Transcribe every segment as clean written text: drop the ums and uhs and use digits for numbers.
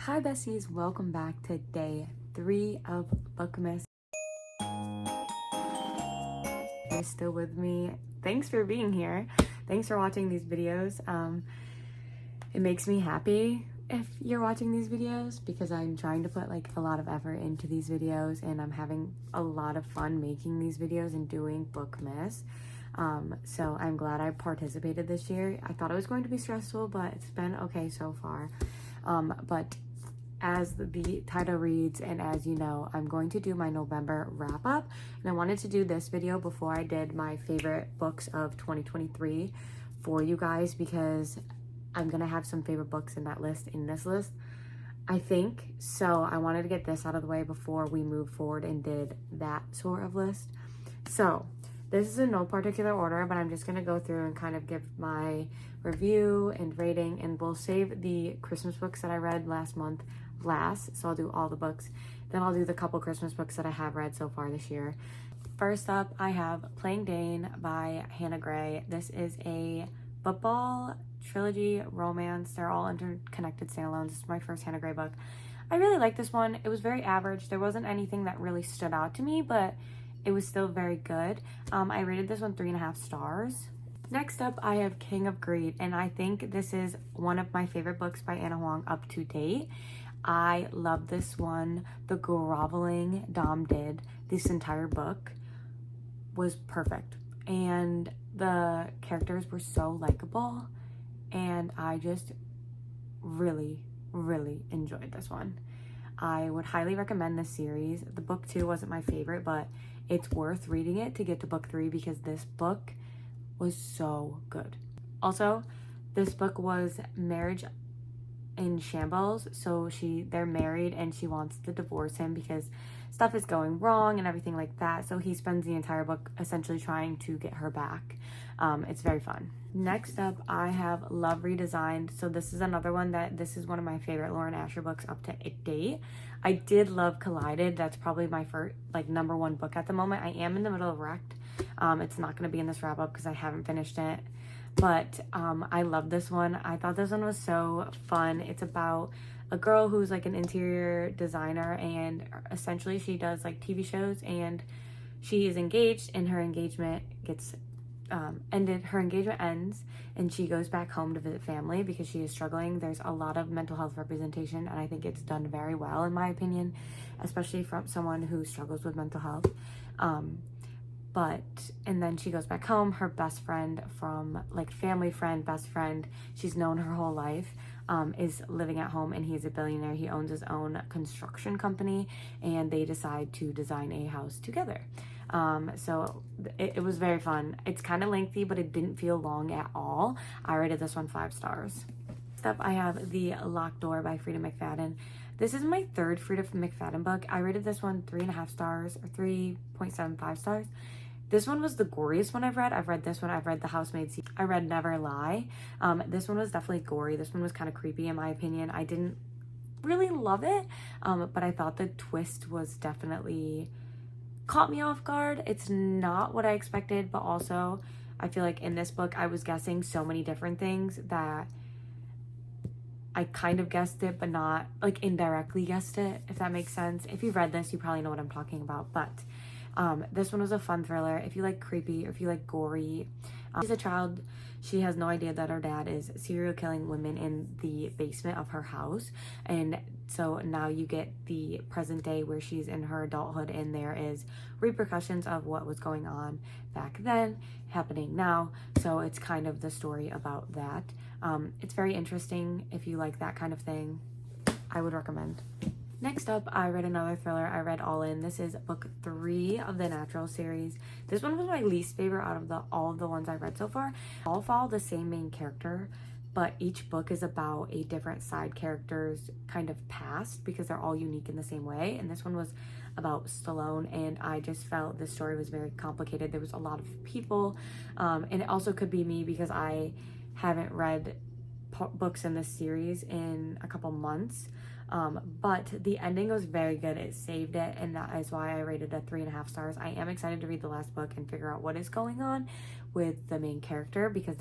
Hi Bessies, welcome back to day 3 of Bookmas. You're still with me. Thanks for being here. Thanks for watching these videos. It makes me happy if you're watching these videos because I'm trying to put like a lot of effort into these videos and I'm having a lot of fun making these videos and doing Bookmas. So I'm glad I participated this year. I thought it was going to be stressful, but it's been okay so far. But as the title reads, and as you know, I'm going to do my November wrap up, and I wanted to do this video before I did my favorite books of 2023 for you guys because I'm gonna have some favorite books in this list, I think. So I wanted to get this out of the way before we move forward and did that sort of list. So this is in no particular order, but I'm just gonna go through and kind of give my review and rating, and we'll save the Christmas books that I read last month last. So I'll do all the books. Then I'll do the couple Christmas books that I have read so far this year. First up, I have Playing Dane by Hannah Gray. This is a football trilogy romance. They're all interconnected standalones. This is my first Hannah Gray book. I really like this one. It was very average. There wasn't anything that really stood out to me, but it was still very good. I rated this one 3.5 stars. Next up, I have King of Greed, and I think this is one of my favorite books by Anna Huang up to date. I love this one. The groveling Dom did this entire book was perfect, and the characters were so likable, and I just really enjoyed this one. I would highly recommend this series. The book 2 wasn't my favorite, but it's worth reading it to get to book 3 because this book was so good. Also, this book was marriage in shambles. So they're married and she wants to divorce him because stuff is going wrong and everything like that. So he spends the entire book essentially trying to get her back. It's very fun. Next up, I have Love Redesigned. So this is another one this is one of my favorite Lauren Asher books up to date. I did love Collided. That's probably my first, number 1 book at the moment. I am in the middle of Wrecked. It's not going to be in this wrap up because I haven't finished it. But I love this one. I thought this one was so fun. It's about a girl who's like an interior designer, and essentially she does like TV shows, and she is engaged, and her engagement gets ended. Her engagement ends, and she goes back home to visit family because she is struggling. There's a lot of mental health representation, and I think it's done very well in my opinion, especially from someone who struggles with mental health. And then she goes back home. Her best friend from family friend, best friend, she's known her whole life, is living at home, and he's a billionaire. He owns his own construction company, and they decide to design a house together. So it was very fun. It's kind of lengthy, but it didn't feel long at all. I rated this one 5 stars. Next up, I have The Locked Door by Frida McFadden. This is my third Frida McFadden book. I rated this one 3.5 stars or 3.75 stars. This one was the goriest one I've read. I've read this one. I've read The Housemaid's. I read Never Lie. This one was definitely gory. This one was kind of creepy in my opinion. I didn't really love it, but I thought the twist was definitely caught me off guard. It's not what I expected, but also I feel like in this book I was guessing so many different things that I kind of guessed it, but not indirectly guessed it, if that makes sense. If you've read this, you probably know what I'm talking about, but this one was a fun thriller. If you like creepy or if you like gory, she's a child. She has no idea that her dad is serial killing women in the basement of her house. And so now you get the present day where she's in her adulthood, and there is repercussions of what was going on back then happening now. So it's kind of the story about that. It's very interesting. If you like that kind of thing, I would recommend. Next up, I read another thriller. I read All In. This is book 3 of the Natural series. This one was my least favorite out of all of the ones I've read so far. All follow the same main character, but each book is about a different side character's kind of past because they're all unique in the same way. And this one was about Stallone, and I just felt this story was very complicated. There was a lot of people, and it also could be me because I haven't read books in this series in a couple months. But the ending was very good. It saved it, and that is why I rated it 3.5 stars. I am excited to read the last book and figure out what is going on with the main character, because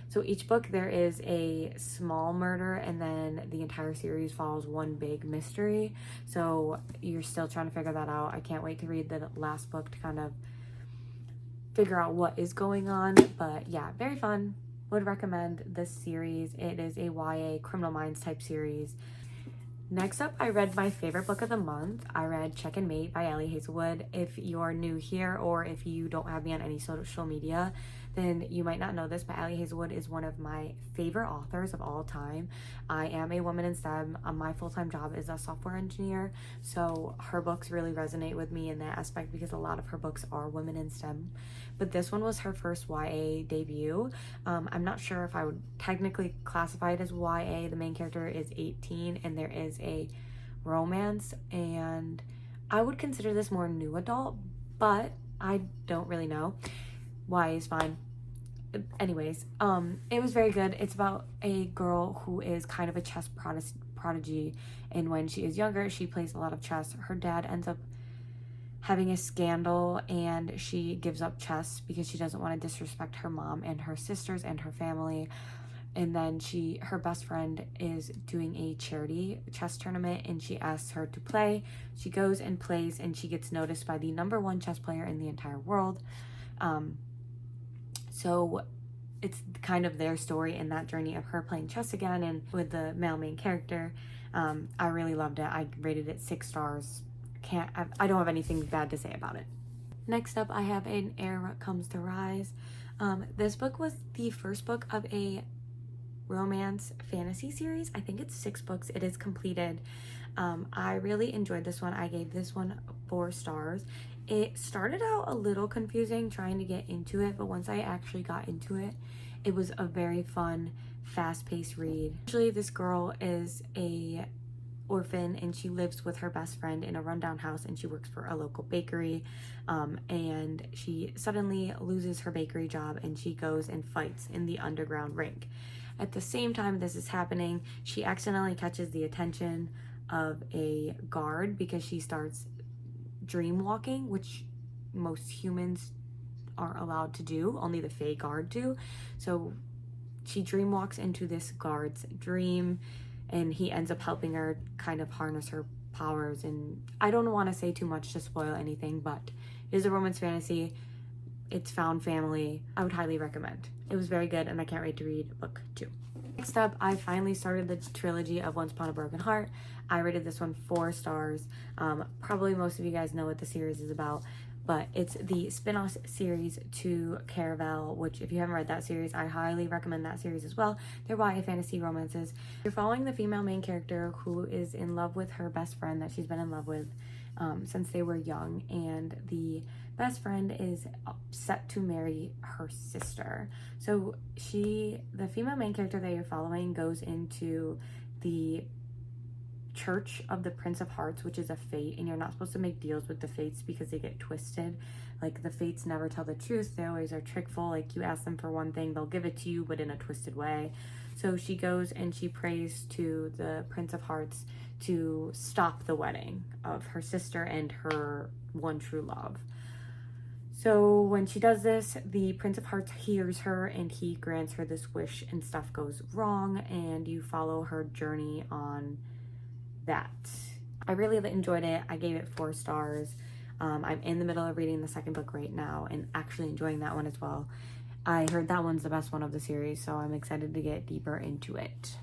so each book there is a small murder, and then the entire series follows one big mystery. So you're still trying to figure that out. I can't wait to read the last book to kind of figure out what is going on. But yeah, very fun. Would recommend this series. It is a YA Criminal Minds type series. Next up, I read my favorite book of the month. I read Check and Mate by Ellie Hazelwood. If you're new here, or if you don't have me on any social media, then you might not know this, but Ellie Hazelwood is one of my favorite authors of all time. I am a woman in STEM. My full-time job is a software engineer, so her books really resonate with me in that aspect, because a lot of her books are women in STEM. But this one was her first YA debut. I'm not sure if I would technically classify it as YA. The main character is 18, and there is a romance, and I would consider this more new adult, but I don't really know. YA is fine. Anyways, it was very good. It's about a girl who is kind of a chess prodigy, and when she is younger, she plays a lot of chess. Her dad ends up having a scandal, and she gives up chess because she doesn't want to disrespect her mom and her sisters and her family. And then her best friend is doing a charity chess tournament, and she asks her to play. She goes and plays, and she gets noticed by the #1 chess player in the entire world. So it's kind of their story in that journey of her playing chess again, and with the male main character. I really loved it. I rated it 6 stars. I don't have anything bad to say about it. Next up, I have An Heir Comes to Rise. This book was the first book of a romance fantasy series. I think it's 6 books. It is completed. I really enjoyed this one. I gave this one 4 stars. It started out a little confusing trying to get into it, but once I actually got into it, it was a very fun, fast-paced read. Actually, this girl is a orphan, and she lives with her best friend in a rundown house, and she works for a local bakery, and she suddenly loses her bakery job, and she goes and fights in the underground ring. At the same time this is happening, she accidentally catches the attention of a guard because she starts dream walking, which most humans aren't allowed to do. Only the Fae guard do. So she dream walks into this guard's dream, and he ends up helping her kind of harness her powers. And I don't want to say too much to spoil anything, but it is a romance fantasy. It's found family. I would highly recommend. It was very good, and I can't wait to read book 2. Next up, I finally started the trilogy of Once Upon a Broken Heart. I rated this one 4 stars. Probably most of you guys know what the series is about, but it's the spin-off series to Caraval, which if you haven't read that series, I highly recommend that series as well. They're YA fantasy romances. You're following the female main character who is in love with her best friend that she's been in love with since they were young, and the best friend is set to marry her sister. So the female main character that you're following goes into the Church of the Prince of Hearts, which is a fate, and you're not supposed to make deals with the fates because they get twisted. Like, the fates never tell the truth. They always are trickful. Like, you ask them for one thing, they'll give it to you, but in a twisted way. So she goes and she prays to the Prince of Hearts to stop the wedding of her sister and her one true love. So when she does this, the Prince of Hearts hears her, and he grants her this wish, and stuff goes wrong, and you follow her journey on that. I really enjoyed it. I gave it 4 stars. I'm in the middle of reading the second book right now, and actually enjoying that one as well. I heard that one's the best one of the series, so I'm excited to get deeper into it.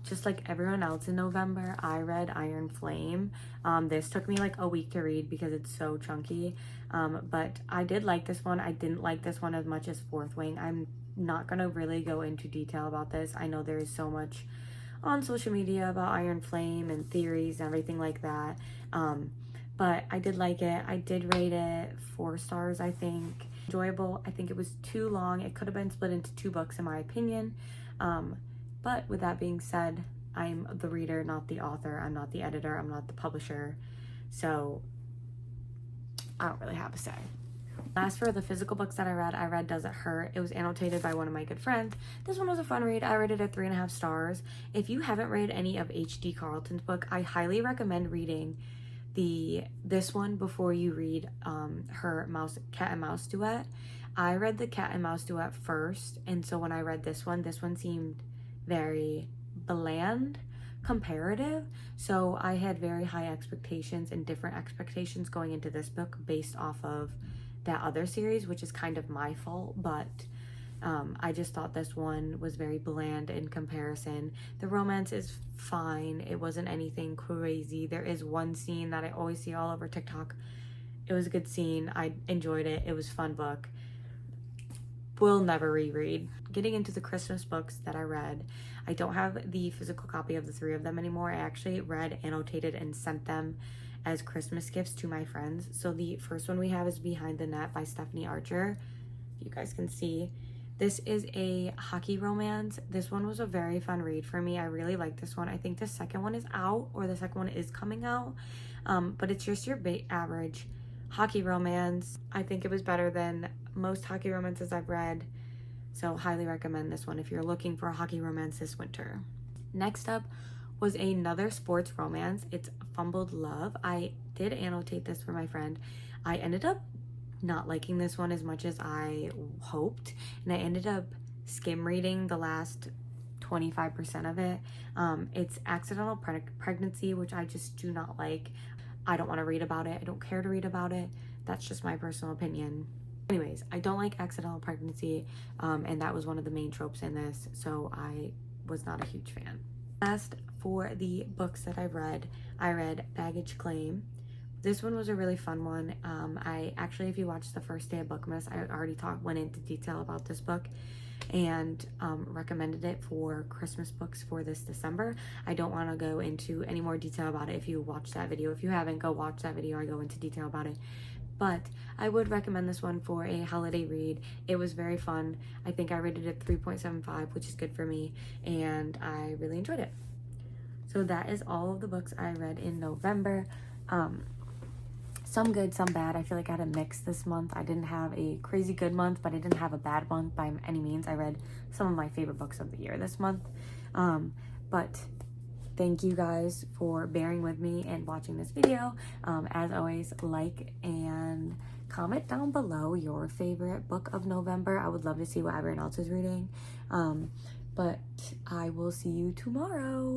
Just like everyone else in November, I read Iron Flame. This took me like a week to read because it's so chunky, but I did like this one. I didn't like this one as much as Fourth Wing. I'm not gonna really go into detail about this. I know there is so much on social media about Iron Flame and theories and everything like that, but I did like it. I did rate it 4 stars, I think. Enjoyable. I think it was too long. It could have been split into 2 books in my opinion, but with that being said, I'm the reader, not the author. I'm not the editor. I'm not the publisher, so I don't really have a say. As for the physical books that I read Does It Hurt? It was annotated by one of my good friends. This one was a fun read. I rated it 3.5 stars. If you haven't read any of H.D. Carlton's book, I highly recommend reading this one before you read her cat and mouse duet. I read the cat and mouse duet first, and so when I read this one seemed very bland, comparative. So I had very high expectations and different expectations going into this book based off of that other series, which is kind of my fault, but I just thought this one was very bland in comparison. The romance is fine. It wasn't anything crazy. There is one scene that I always see all over TikTok. It was a good scene. I enjoyed it. It was a fun book. Will never reread. Getting into the Christmas books that I read, I don't have the physical copy of the 3 of them anymore. I actually read, annotated, and sent them as Christmas gifts to my friends. So the first one we have is Behind the Net by Stephanie Archer. You guys can see. This is a hockey romance. This one was a very fun read for me. I really like this one. I think the second one is out, or the second one is coming out. But it's just your average hockey romance. I think it was better than most hockey romances I've read. So highly recommend this one if you're looking for a hockey romance this winter. Next up was another sports romance. It's Fumbled Love. I did annotate this for my friend. I ended up not liking this one as much as I hoped, and I ended up skim reading the last 25% of it. It's accidental pregnancy, which I just do not like. I don't want to read about it. I don't care to read about it. That's just my personal opinion. Anyways, I don't like accidental pregnancy, and that was one of the main tropes in this, so I was not a huge fan. Last, for the books that I read Baggage Claim. This one was a really fun one. I actually, if you watched the first day of Bookmas, I already went into detail about this book and recommended it for Christmas books for this December. I don't want to go into any more detail about it if you watched that video. If you haven't, go watch that video. I go into detail about it. But I would recommend this one for a holiday read. It was very fun. I think I rated it 3.75, which is good for me, and I really enjoyed it. So that is all of the books I read in November. Some good, some bad. I feel like I had a mix this month. I didn't have a crazy good month, but I didn't have a bad month by any means. I read some of my favorite books of the year this month. But thank you guys for bearing with me and watching this video. As always, like and comment down below your favorite book of November. I would love to see what everyone else is reading. But I will see you tomorrow.